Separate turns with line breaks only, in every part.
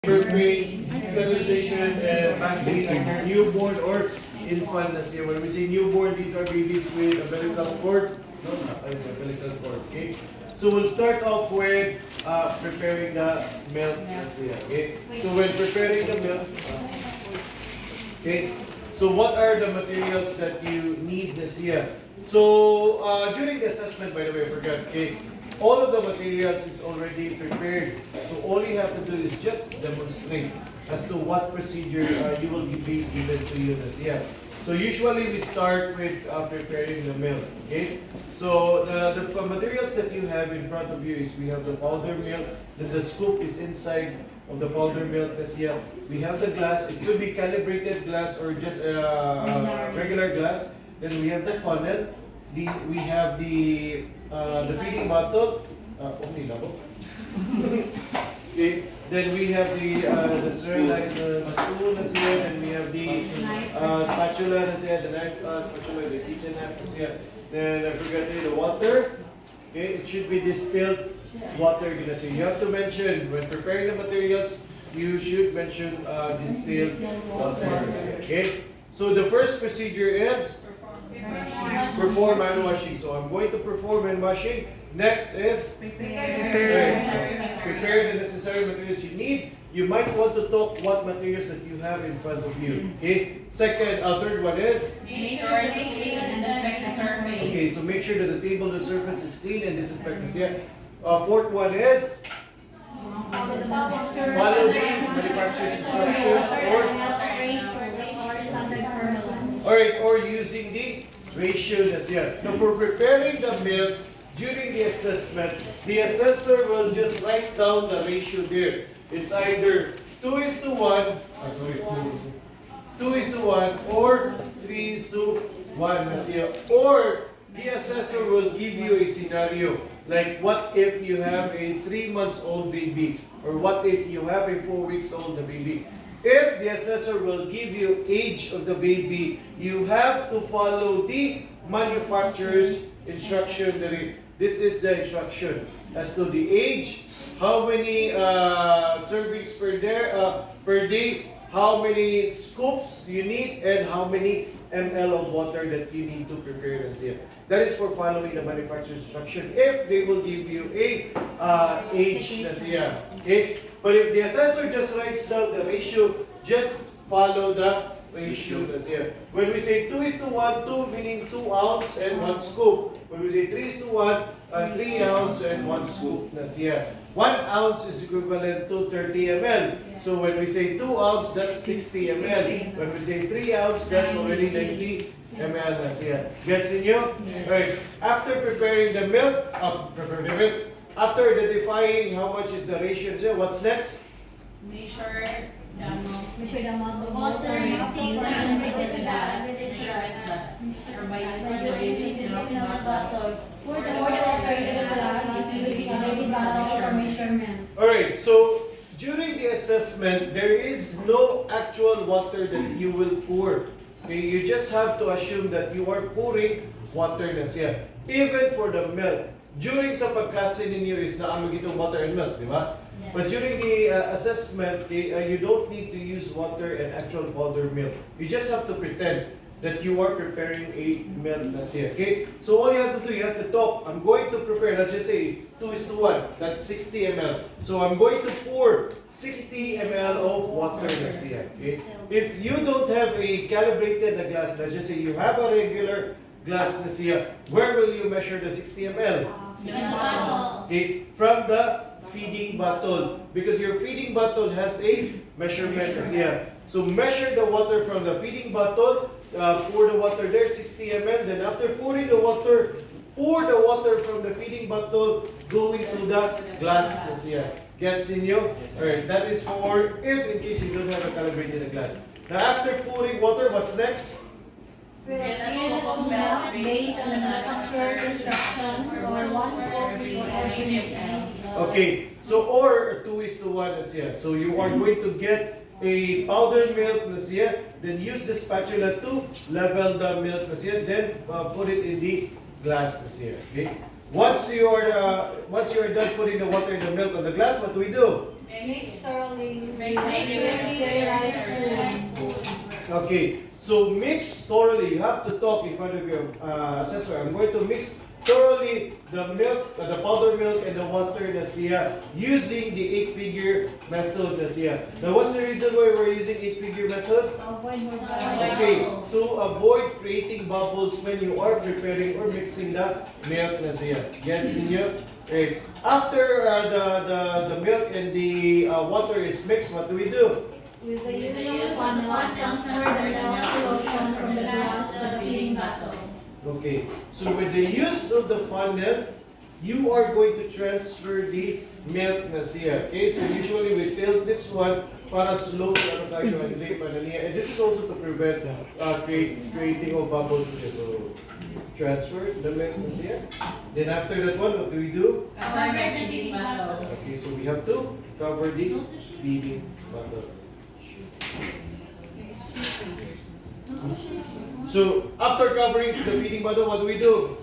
birthday, sterilization, and banking like their newborn or infant na siya. When we say newborn, these are babies with umbilical cord. No, not umbilical cord. Okay. So we'll start off with preparing the milk na siya. Okay. So when preparing the milk, okay. So what are the materials that you need na siya? So during the assessment, by the way, I forgot. Okay. All of the materials is already prepared. So all you have to do is just demonstrate as to what procedure you will be given to you this year. So usually we start with preparing the milk. Okay. So the materials that you have in front of you is we have the powder milk. Then the scoop is inside of the powder milk this year. We have the glass. It could be calibrated glass or just regular glass. Then we have the funnel. We have the feeding bottle. Okay. Then we have the sterilizer spoon as here, and we have the spatula as here, the knife spatula, the kitchen knife as here. Then I forgot the water. Okay, it should be distilled water. So you have to mention when preparing the materials, you should mention distilled water. Okay. So the first procedure is perform hand washing. So I'm going to perform hand washing. Next is prepare the necessary materials you need. You might want to talk what materials that you have in front of you. Okay. Third one is
make sure the table and disinfect the surface.
okay. So make sure that the table, the surface is clean and disinfect this. Yeah. Fourth one is follow the manufacturer's instructions or using the ratio that's here. Now for preparing the milk during the assessment, the assessor will just write down the ratio there. It's either 2:1, 2:1 or 3:1 that's here. Or the assessor will give you a scenario. Like what if you have a 3-month-old baby? Or what if you have a 4-week-old baby? If the assessor will give you age of the baby, you have to follow the manufacturer's instruction. This is the instruction as to the age, how many servings per day, how many scoops you need, and how many ml of water that you need to prepare this here. That is for following the manufacturer's instruction. If they will give you a age that's here. Okay? But if the assessor just writes down the ratio, just follow the ratio that's here. When we say 2:1, 2 meaning 2 ounce and 1 scoop. When we say 3:1, 3 ounce and 1 scoop that's here. 1 ounce is equivalent to 30 ml. So when we say 2 ounce, that's 60 ml. When we say 3 ounce, that's already 90 ml that's here. Gets in you?
Yes.
Right. After preparing the milk, after identifying how much is the ratio, what's next?
Make sure the amount
of
water you feel and make the glass. Make sure it's glass. Or by using the baby's milk bottle.
Pour the water in the glass using the baby bottle for measurement.
Alright, so during the assessment, there is no actual water that you will pour. Okay, you just have to assume that you are pouring water na siya. Even for the milk. During sa pagklase ninyo is naamag itong water and milk, di ba?
Yeah.
But during the assessment, you don't need to use water and actual powder milk. You just have to pretend that you are preparing a milk na siya. Okay? So all you have to do, you have to talk. I'm going to prepare, let's just say 2:1. That's 60 ml. So I'm going to pour 60 ml of water na siya. Okay? If you don't have a calibrated na glass, let's just say you have a regular glass na siya, where will you measure the 60 ml? Okay, from the feeding bottle, because your feeding bottle has a measurement as here. So measure the water from the feeding bottle, pour the water there 60 ml. Then after pouring the water, pour the water from the feeding bottle going to the glass as here. Gets in you? Alright, that is for if in case you don't have a calibrated glass. Now after pouring water, what's next?
Fill a scoop of milk based on the manufacturer's instructions or 1 scoop for every milk.
Okay, so or 2:1 as here. So you are going to get a powdered milk na siya, then use the spatula to level the milk na siya, then put it in the glass na siya. Okay? Once you are done putting the water and the milk on the glass, what do we do?
Mix thoroughly.
Sterilize
Food.
Okay, so mix thoroughly. You have to talk in front of your assessor. I'm going to mix thoroughly the milk, the powder milk, and the water na siya using the 8-figure method na siya. Now, what's the reason why we're using 8-figure method?
Avoid more
Okay, to avoid creating bubbles when you are preparing or mixing the milk na siya. Gets niyo? Okay. After the milk and the water is mixed, what do we do?
With the use of funnel, transfer the milk solution from the glass to the feeding bottle.
Okay, so with the use of the funnel, you are going to transfer the milk na siya. Okay, so usually we tilt this one para slow ano tayo hindi pa na niya. And this is also to prevent creating of bubbles na siya. So transfer the milk na siya. Then after that one, what do we do?
Cover the feeding bottle.
Okay, so we have to cover the feeding bottle. So after covering the feeding bottle, what do we do?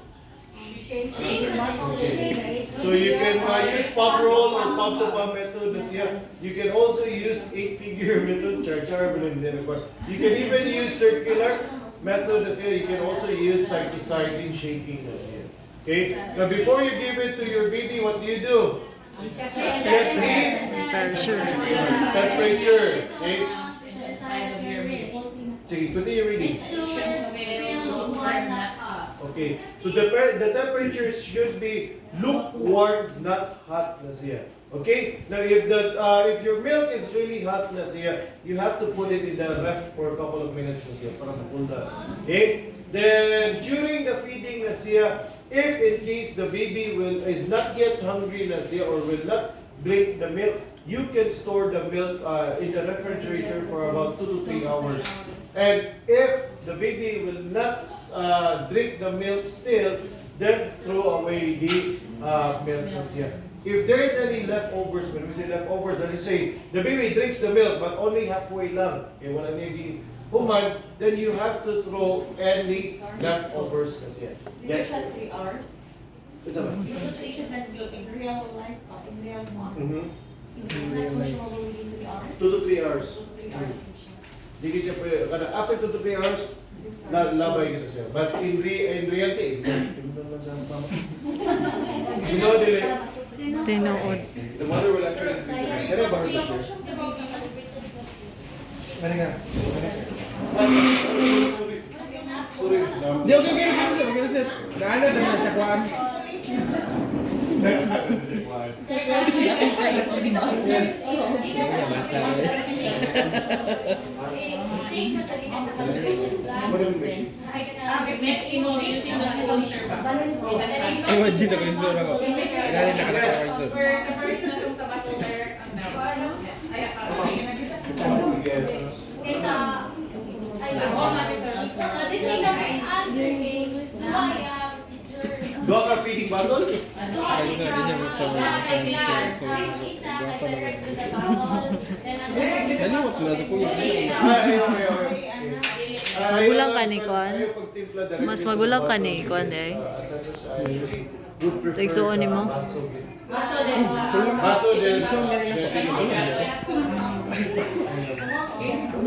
Shake.
Okay. So you can use pump roll or pump to pump method na siya. You can also use 8-figure method, char-char, you can even use circular method na siya. You can also use side to side in shaking na siya. Okay? Now before you give it to your baby, what do you do? Check the temperature. Okay?
Inside of your milk.
Sige, continue reading.
Should be lukewarm, not hot.
Okay, so the temperature should be lukewarm, not hot na siya. Okay, now if your milk is really hot na siya, you have to put it in the ref for a couple of minutes na siya para ma-cool down. Okay, then during the feeding na siya, if in case the baby is not yet hungry na siya or will not drink the milk, you can store the milk in the refrigerator for about 2 to 3 hours. And if the baby will not drink the milk still, then throw away the milk na siya. If there is any leftovers, when we say leftovers, as you say, the baby drinks the milk but only halfway lang, okay, wala niya di human, then you have to throw any leftovers na siya. Yes?
3 hours.
It's okay.
Because it should not go in real life, in real one.
Mm-hmm.
Is it not consumable within 3 hours?
2 to 3 hours.
2 to 3 hours.
Di siya pwede, after 2 to 3 hours, labay kita siya. But in reality, you know,
Tinood.
the mother will actually can I borrow the chair? Sorry. Sorry.
Di, okay, sir. Naano naman sa kuwan?
Maximum using the closure box.
Imagine ako yung sura ko. Inali na nakakawal yung sura.
Separate na itong sa butler ang milk. Kaya
Yes. Doon ka feeding bottle?
Naliwat na sa kuya.
Magulang ka ni Kwan? Mas magulang ka ni Kwan, eh. Tigsuon ni mo?
Baso din.